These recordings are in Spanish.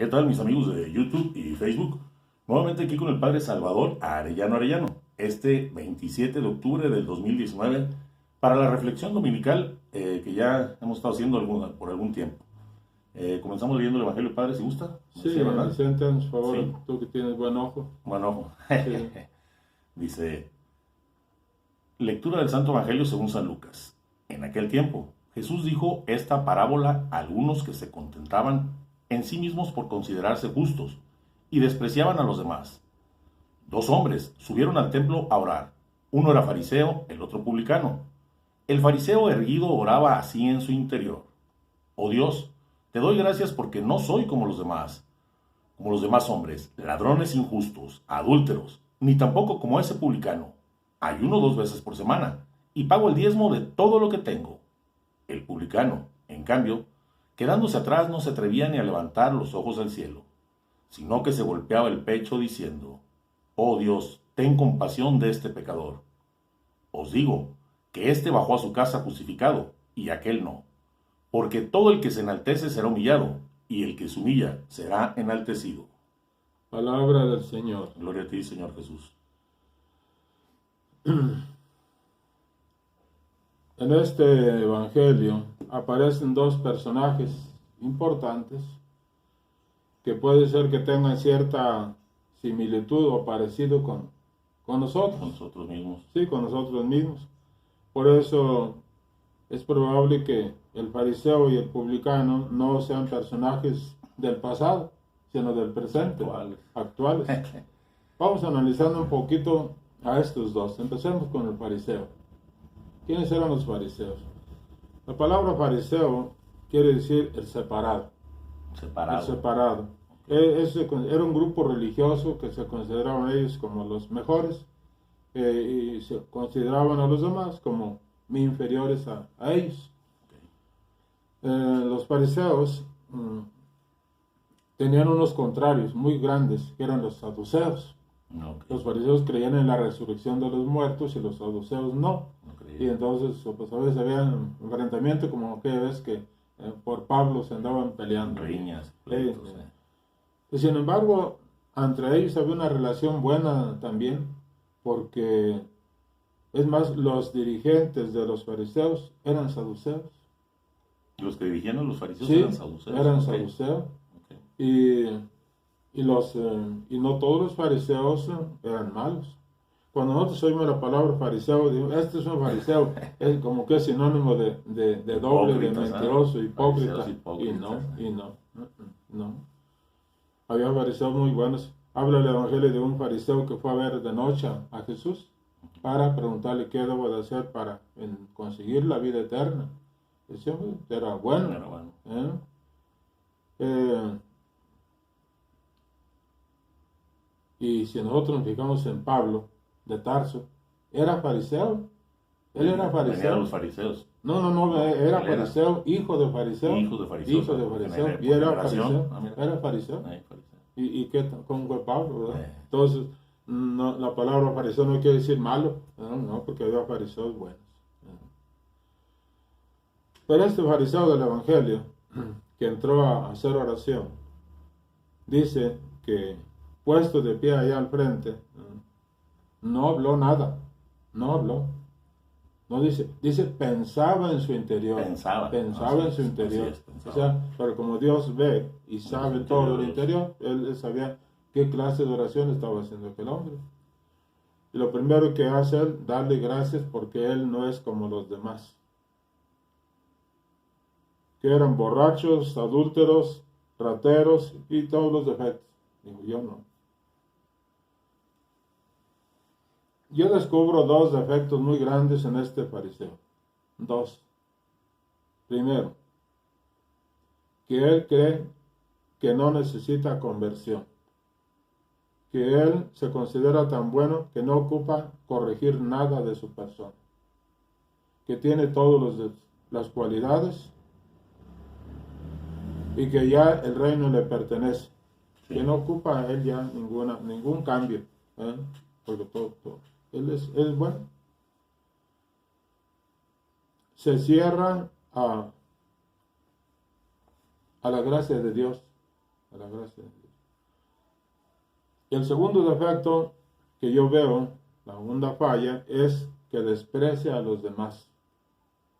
¿Qué tal, mis amigos de YouTube y Facebook? Nuevamente aquí con el Padre Salvador Arellano, este 27 de octubre del 2019, para la reflexión dominical que ya hemos estado haciendo por algún tiempo. Comenzamos leyendo el Evangelio, Padre, si gusta. Sí, ¿Verdad? Vicente, por favor, Sí. tú que tienes buen ojo. Buen ojo. Sí. Dice, lectura del Santo Evangelio según San Lucas. En aquel tiempo, Jesús dijo esta parábola a algunos que se contentaban en sí mismos por considerarse justos y despreciaban a los demás. Dos hombres subieron al templo a orar. Uno era fariseo, el otro publicano. El fariseo erguido oraba así en su interior: Oh Dios, te doy gracias porque no soy como los demás hombres, ladrones injustos, adúlteros, ni tampoco como ese publicano. Ayuno 2 veces por semana y pago el diezmo de todo lo que tengo. El publicano, en cambio, quedándose atrás, no se atrevía ni a levantar los ojos al cielo, sino que se golpeaba el pecho diciendo: Oh Dios, ten compasión de este pecador. Os digo que éste bajó a su casa justificado y aquel no, porque todo el que se enaltece será humillado, y el que se humilla será enaltecido. Palabra del Señor. Gloria a ti, Señor Jesús. En este Evangelio aparecen dos personajes importantes que puede ser que tengan cierta similitud o parecido con nosotros. Con nosotros mismos. Sí, con nosotros mismos. Por eso es probable que el fariseo y el publicano no sean personajes del pasado, sino del presente, actuales. Vamos analizando un poquito a estos dos. Empecemos con el fariseo. ¿Quiénes eran los fariseos? La palabra fariseo quiere decir el separado. El separado. Era un grupo religioso que se consideraban ellos como los mejores y se consideraban a los demás como inferiores a ellos. Los fariseos tenían unos contrarios muy grandes, que eran los saduceos. Los fariseos creían en la resurrección de los muertos y los saduceos no. Y entonces, pues a veces había un enfrentamiento, como aquella vez que por Pablo se andaban peleando. Riñas, Y sin embargo, entre ellos había una relación buena también, porque es más, los dirigentes de los fariseos eran saduceos. Los que dirigían a los fariseos Sí, eran saduceos. Eran saduceos. Y no todos los fariseos eran malos. Cuando nosotros oímos la palabra fariseo, digo, este es un fariseo, es como que es sinónimo de doble, de mentiroso, hipócrita. Y no. Había fariseos muy buenos. Habla el Evangelio de un fariseo que fue a ver de noche a Jesús para preguntarle qué debo de hacer para conseguir la vida eterna. Ese hombre era bueno. Y si nosotros nos fijamos en Pablo de Tarso, era fariseo. Él era fariseo. Eran los fariseos. No, era fariseo, hijo de fariseo. Hijo de fariseo. Y era fariseo. Era fariseo. ¿Y qué? ¿Cómo fue Pablo? ¿Verdad? Entonces, no, la palabra fariseo no quiere decir malo. No, porque había fariseos buenos. Pero este fariseo del Evangelio, que entró a hacer oración, dice que puesto de pie allá al frente, no habló nada, no habló. No dice pensaba en su interior. Pensaba en su interior. O sea, pero como Dios ve y sabe todo el interior, él sabía qué clase de oración estaba haciendo aquel hombre. Y lo primero que hace él, darle gracias porque él no es como los demás, que eran borrachos, adúlteros, rateros y todos los defectos. Digo, yo no. Yo descubro dos defectos muy grandes en este fariseo. Dos. Primero, que él cree que no necesita conversión. Que él se considera tan bueno que no ocupa corregir nada de su persona. Que tiene todas las cualidades y que ya el reino le pertenece. Sí. Que no ocupa él ya ningún cambio. Porque todo. Él es bueno. Se cierra a la gracia de Dios. a la gracia de Dios. Y el segundo defecto que yo veo, la segunda falla, es que desprecia a los demás.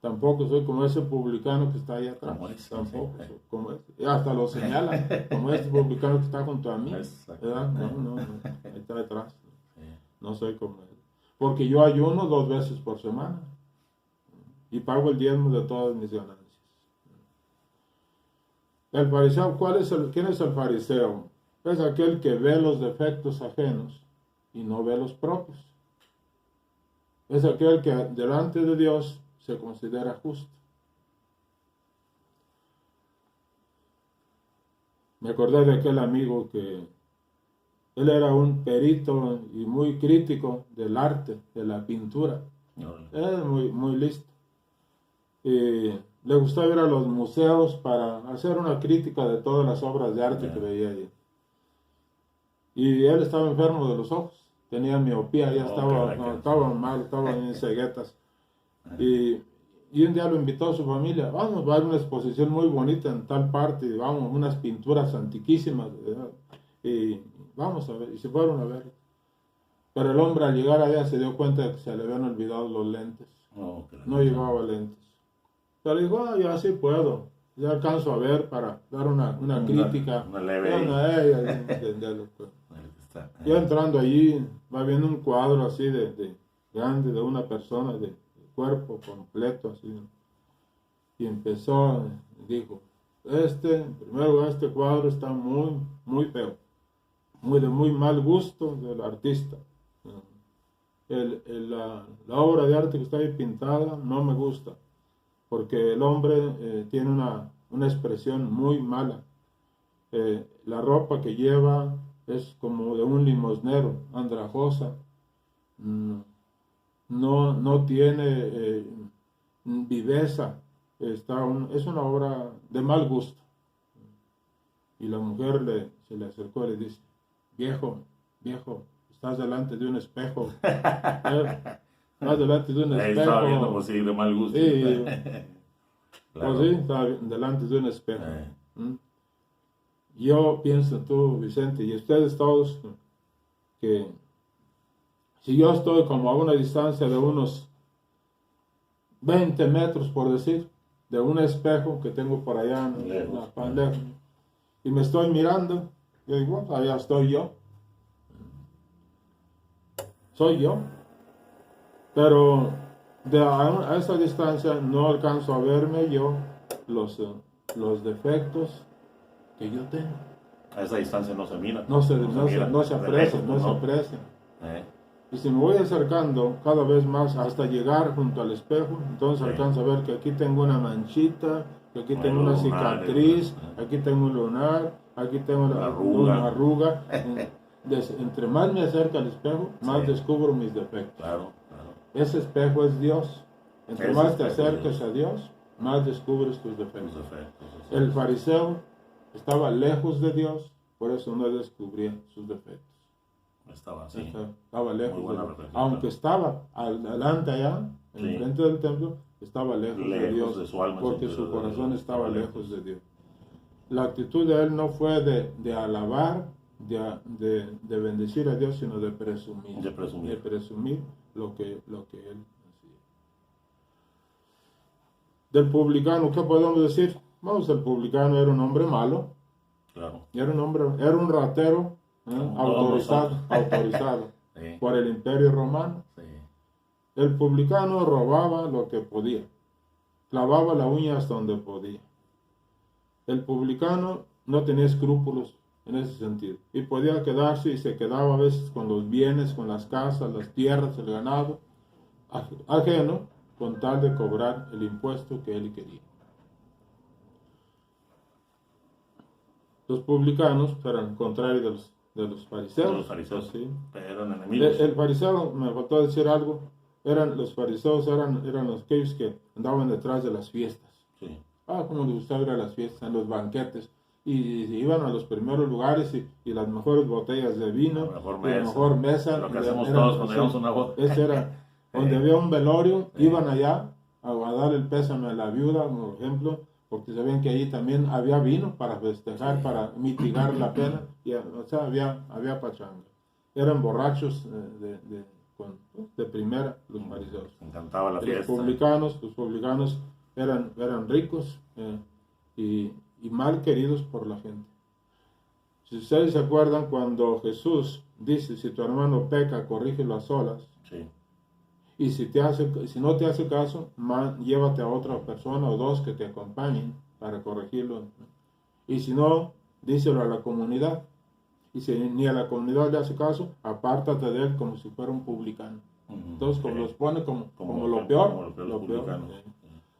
Tampoco soy como ese publicano que está ahí atrás. Tampoco soy como ese. Y hasta lo señala, como ese publicano que está junto a mí. ¿Verdad? No, ahí está detrás. No soy como él. Porque yo ayuno 2 veces por semana. Y pago el diezmo de todas mis ganancias. El fariseo, ¿quién es el fariseo? Es aquel que ve los defectos ajenos y no ve los propios. Es aquel que delante de Dios se considera justo. Me acordé de aquel amigo que él era un perito y muy crítico del arte, de la pintura. Era muy listo. Y le gustaba ir a los museos para hacer una crítica de todas las obras de arte que veía allí. Y él estaba enfermo de los ojos, tenía miopía, ya estaba mal, estaba en ceguetas. Y un día lo invitó a su familia, vamos, va a haber una exposición muy bonita en tal parte, y vamos, unas pinturas antiquísimas, ¿verdad? Y vamos a ver, y se fueron a ver. Pero el hombre al llegar allá se dio cuenta de que se le habían olvidado los lentes, no llevaba lentes. Pero dijo, yo así puedo, ya alcanzo a ver para dar una crítica. Una leve. Ya entrando allí, va viendo un cuadro así de grande de una persona, de cuerpo completo, así. Y empezó, dijo, en primer lugar, este cuadro está muy feo, de muy mal gusto del artista. La obra de arte que está ahí pintada no me gusta, porque el hombre tiene una expresión muy mala. La ropa que lleva es como de un limosnero, andrajosa, no tiene viveza, es una obra de mal gusto. Y la mujer se le acercó y le dice, viejo, estás delante de un espejo. Estás delante de un espejo. Estaba viendo pues, sí, de mal gusto. Sí, claro. Pues sí, estaba delante de un espejo. Yo pienso, tú, Vicente, y ustedes todos, que si yo estoy como a una distancia de unos 20 metros, por decir, de un espejo que tengo por allá en la pandemia, y me estoy mirando, yo digo, allá estoy yo. Soy yo. Pero a esa distancia no alcanzo a verme yo los defectos que yo tengo. A esa distancia no se mira. No se aprecia. Y si me voy acercando cada vez más hasta llegar junto al espejo, entonces alcanzo a ver que aquí tengo una manchita, que aquí tengo una cicatriz, aquí tengo un lunar, aquí tengo una arruga. Entre más me acerco al espejo, más descubro mis defectos. Claro. Ese espejo es Dios. Entre más te acerques a Dios, más descubres tus defectos. El fariseo estaba lejos de Dios, por eso no descubría sus defectos. Estaba lejos de Dios. Aunque estaba adelante allá, enfrente del templo, estaba lejos de Dios, de su alma, porque su corazón estaba lejos de Dios. La actitud de él no fue de alabar, de bendecir a Dios, sino de presumir. De presumir lo que él hacía. Del publicano, ¿qué podemos decir? El publicano era un hombre malo. Claro. Era un ratero autorizado por el Imperio Romano. El publicano robaba lo que podía, clavaba la uña hasta donde podía. El publicano no tenía escrúpulos en ese sentido, y podía quedarse y se quedaba a veces con los bienes, con las casas, las tierras, el ganado ajeno, con tal de cobrar el impuesto que él quería. Los publicanos eran contrarios de los fariseos. Los fariseos, ¿sí? Eran enemigos. El fariseo, me faltó decir algo, los fariseos eran aquellos que andaban detrás de las fiestas. Sí. Como les gustaba ir a las fiestas, a los banquetes, y iban a los primeros lugares y las mejores botellas de vino, la mejor mesa. Lo que hacemos todos cuando llevamos una boda. Ese era, donde había un velorio, iban allá a dar el pésame a la viuda, por ejemplo, porque sabían que allí también había vino para festejar, para mitigar la pena, y, o sea, había pachanga. Eran borrachos de primera los fariseos. Encantaba la fiesta. Los publicanos eran ricos y mal queridos por la gente. Si ustedes se acuerdan cuando Jesús dice, si tu hermano peca, corrígelo a solas. Sí. Y si no te hace caso, llévate a otra persona o dos que te acompañen para corregirlo. Y si no, díselo a la comunidad. Y si ni a la comunidad le hace caso, apártate de él como si fuera un publicano. Entonces, como los pone como lo peor. Lo peor.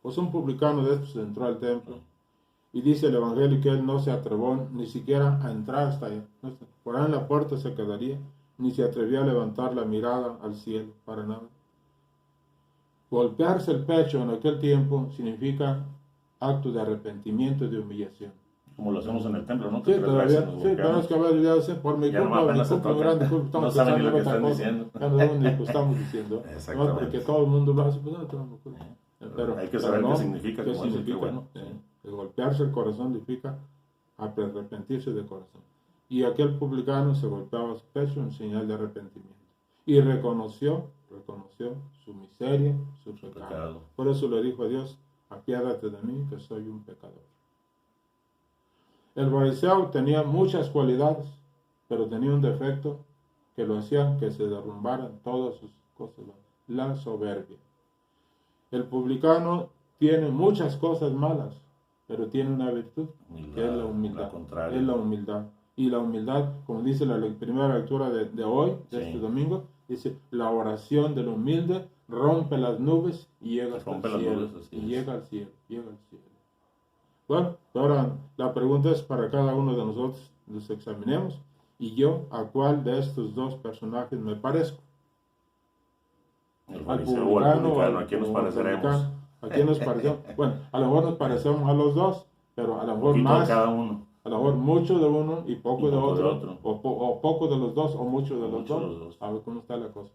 Pues un publicano de estos entró al templo. Y dice el Evangelio que él no se atrevió ni siquiera a entrar hasta allá. Por ahí en la puerta se quedaría. Ni se atrevía a levantar la mirada al cielo, para nada. Golpearse el pecho en aquel tiempo significa acto de arrepentimiento y de humillación. Como lo hacemos en el templo, ¿no? Sí, todavía, pero es que a veces ya sé, por mi culpa, grande culpa, estamos no saben ni lo que otra están cosa. diciendo. Ya no saben ni lo que estamos diciendo. No, porque todo el mundo lo hace, pues no tenemos culpa. Pero hay que saber qué significa. ¿Qué significa? Bueno. Golpearse el corazón significa arrepentirse de corazón. Y aquel publicano se golpeaba su pecho en señal de arrepentimiento. Y reconoció su miseria, su pecado. Por eso le dijo a Dios, apiádate de mí, que soy un pecador. El fariseo tenía muchas cualidades, pero tenía un defecto que lo hacía que se derrumbaran todas sus cosas, la soberbia. El publicano tiene muchas cosas malas, pero tiene una virtud, que es la humildad. Es la humildad. Y la humildad, como dice la primera lectura de hoy, de este domingo, dice, la oración del humilde rompe las nubes y llega hasta el cielo. Llega al cielo. Bueno, ahora la pregunta es para cada uno de nosotros, nos examinemos, y yo, ¿a cuál de estos dos personajes me parezco? ¿Al publicano? ¿A quién nos pareceremos? ¿A quién nos parecemos? Bueno, a lo mejor nos parecemos a los dos, pero a lo mejor más, cada uno. A lo mejor mucho de uno y poco de otro. O poco de los dos o mucho de los dos. A ver cómo está la cosa.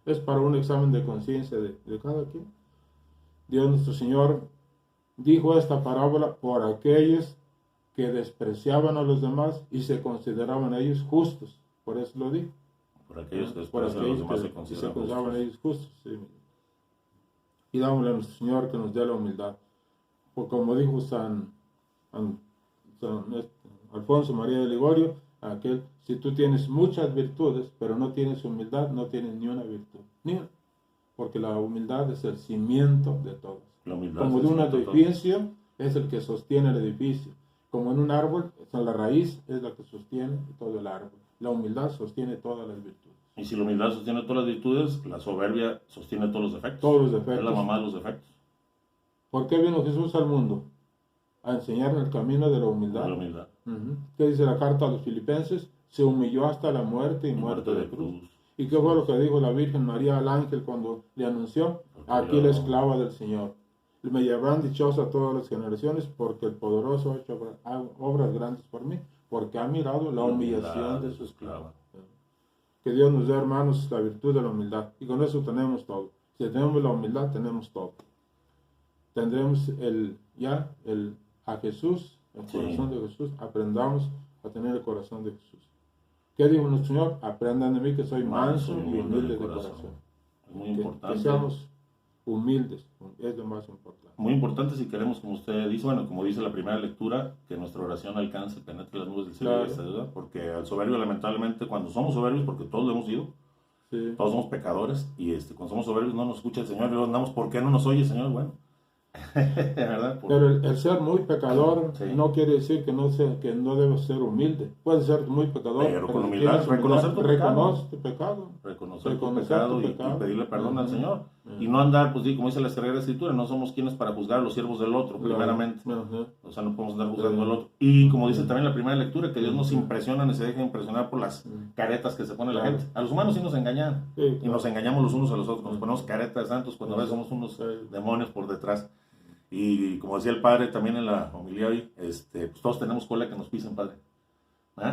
Es para un examen de conciencia de cada quien. Dios nuestro Señor dijo esta parábola por aquellos que despreciaban a los demás y se consideraban ellos justos. Por eso lo dijo. Por aquellos que despreciaban a los demás se consideraban ellos justos. Sí. Y dámosle a nuestro Señor que nos dé la humildad. Porque como dijo San Alfonso María de Ligorio, si tú tienes muchas virtudes, pero no tienes humildad, no tienes ni una virtud. Ni una. Porque la humildad es el cimiento de todo. Como de un edificio es el que sostiene el edificio. Como en un árbol, la raíz es la que sostiene todo el árbol. La humildad sostiene todas las virtudes. Y si la humildad sostiene todas las virtudes, la soberbia sostiene todos los defectos. Todos los defectos. Es la mamá de los defectos. ¿Por qué vino Jesús al mundo? A enseñar el camino de la humildad. ¿Qué dice la carta a los Filipenses? Se humilló hasta la muerte y muerte de cruz. ¿Y qué fue lo que dijo la Virgen María al ángel cuando le anunció? Aquí la esclava del Señor. Me llamarán dichosa todas las generaciones porque el poderoso ha hecho obras grandes por mí, porque ha mirado la humillación de su esclava. Que Dios nos dé, hermanos, la virtud de la humildad. Y con eso tenemos todo. Si tenemos la humildad, tenemos todo. Tendremos a Jesús, el corazón de Jesús. Aprendamos a tener el corazón de Jesús. ¿Qué dijo nuestro Señor? Aprendan de mí que soy manso y humilde de corazón. Es muy importante. Que seamos humildes, es lo más importante. Muy importante si queremos, como usted dice, bueno, como dice la primera lectura, que nuestra oración alcance, penetre las nubes del cielo, claro. Porque al soberbio, lamentablemente, cuando somos soberbios, porque todos lo hemos sido, todos somos pecadores, y cuando somos soberbios no nos escucha el Señor, y luego andamos, ¿por qué no nos oye el Señor? Bueno, ¿verdad? Pero el ser muy pecador no quiere decir que no debe ser humilde. Puede ser muy pecador, pero con humildad, reconocer tu pecado. Reconocer tu pecado y pedirle perdón al Señor. Y no andar, pues como dice la Sagrada Escritura, no somos quienes para juzgar a los siervos del otro, primeramente. O sea, no podemos andar juzgando al otro. Y como dice también la primera lectura, que Dios nos impresiona ni se deja impresionar por las caretas que se pone la gente. A los humanos sí nos engañan. Y nos engañamos los unos a los otros. Nos ponemos caretas de santos cuando a veces somos unos demonios por detrás. Y como decía el padre también en la homilía hoy, pues todos tenemos cola que nos pisen, padre.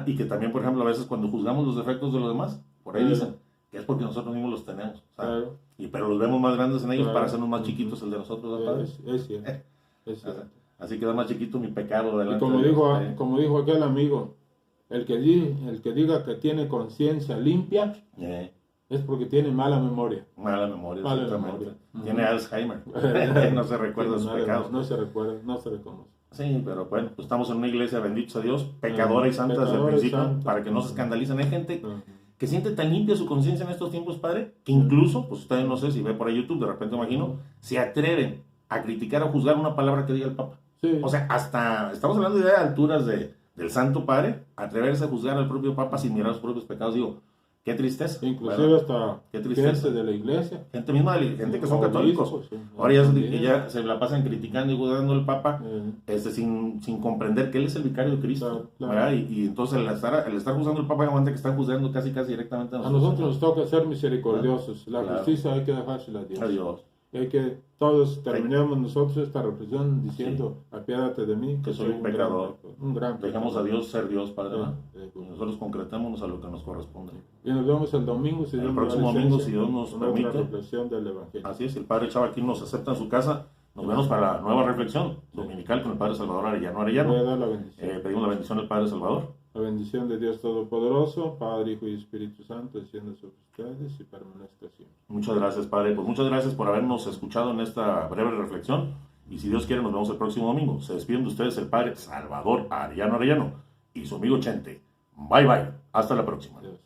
Y que también, por ejemplo, a veces cuando juzgamos los defectos de los demás, por ahí dicen que es porque nosotros mismos los tenemos. Pero los vemos más grandes en ellos para hacernos más chiquitos el de nosotros, ¿verdad, padre? Es cierto. Así queda más chiquito mi pecado delante Y como de dijo, Dios. como dijo aquel amigo, el que diga que tiene conciencia limpia es porque tiene mala memoria. Mala memoria, Mala exactamente. memoria. Tiene Alzheimer. No se recuerda sus pecados. No se recuerda, no se reconoce. Sí, pero bueno, pues estamos en una iglesia, bendito sea Dios, pecadora y santa desde el Pecadora y principio, santa. para que no se escandalicen. Hay gente Ujú. que siente tan limpia su conciencia en estos tiempos, padre, que incluso, pues ustedes no sé si ve por ahí YouTube, de repente imagino, se atreven a criticar o juzgar una palabra que diga el Papa. Sí. O sea, hasta, estamos hablando de alturas del Santo Padre, atreverse a juzgar al propio Papa sin mirar sus propios pecados. Digo, qué tristeza. Inclusive ¿verdad? hasta Qué tristeza. gente de la iglesia. Gente misma, gente que son Obispos, católicos. sí. Ahora ya, También. que ya se la pasan criticando y juzgando al Papa, sin comprender que él es el vicario de Cristo. Claro. ¿verdad? Y entonces al estar juzgando al Papa, hay gente que está juzgando casi directamente a A nosotros. nosotros nos toca ser misericordiosos. La Claro. justicia hay que dejársela a Dios. A Dios. Y hay que todos terminemos nosotros esta reflexión diciendo, apiádate de mí, Que soy un pecador. Un gran Dejemos a pecador. Dios ser Dios, Padre. ¿verdad? Sí. Y nosotros concretémonos a lo que nos corresponde. Y nos vemos el domingo, si El Dios nos da próximo licencia, domingo, si Dios nos con otra permite. reflexión del Evangelio. Así es, el Padre Chava aquí nos acepta en su casa. Nos vemos para la nueva reflexión dominical con el Padre Salvador Arellano Voy a Arellano. dar la bendición. Pedimos la bendición del Padre Salvador. La bendición de Dios Todopoderoso, Padre, Hijo y Espíritu Santo, descienda sobre ustedes y permanezca siempre. Muchas gracias, Padre. Pues muchas gracias por habernos escuchado en esta breve reflexión. Y si Dios quiere, nos vemos el próximo domingo. Se despiden de ustedes el Padre Salvador Arellano y su amigo Chente. Bye, bye. Hasta la próxima. Dios.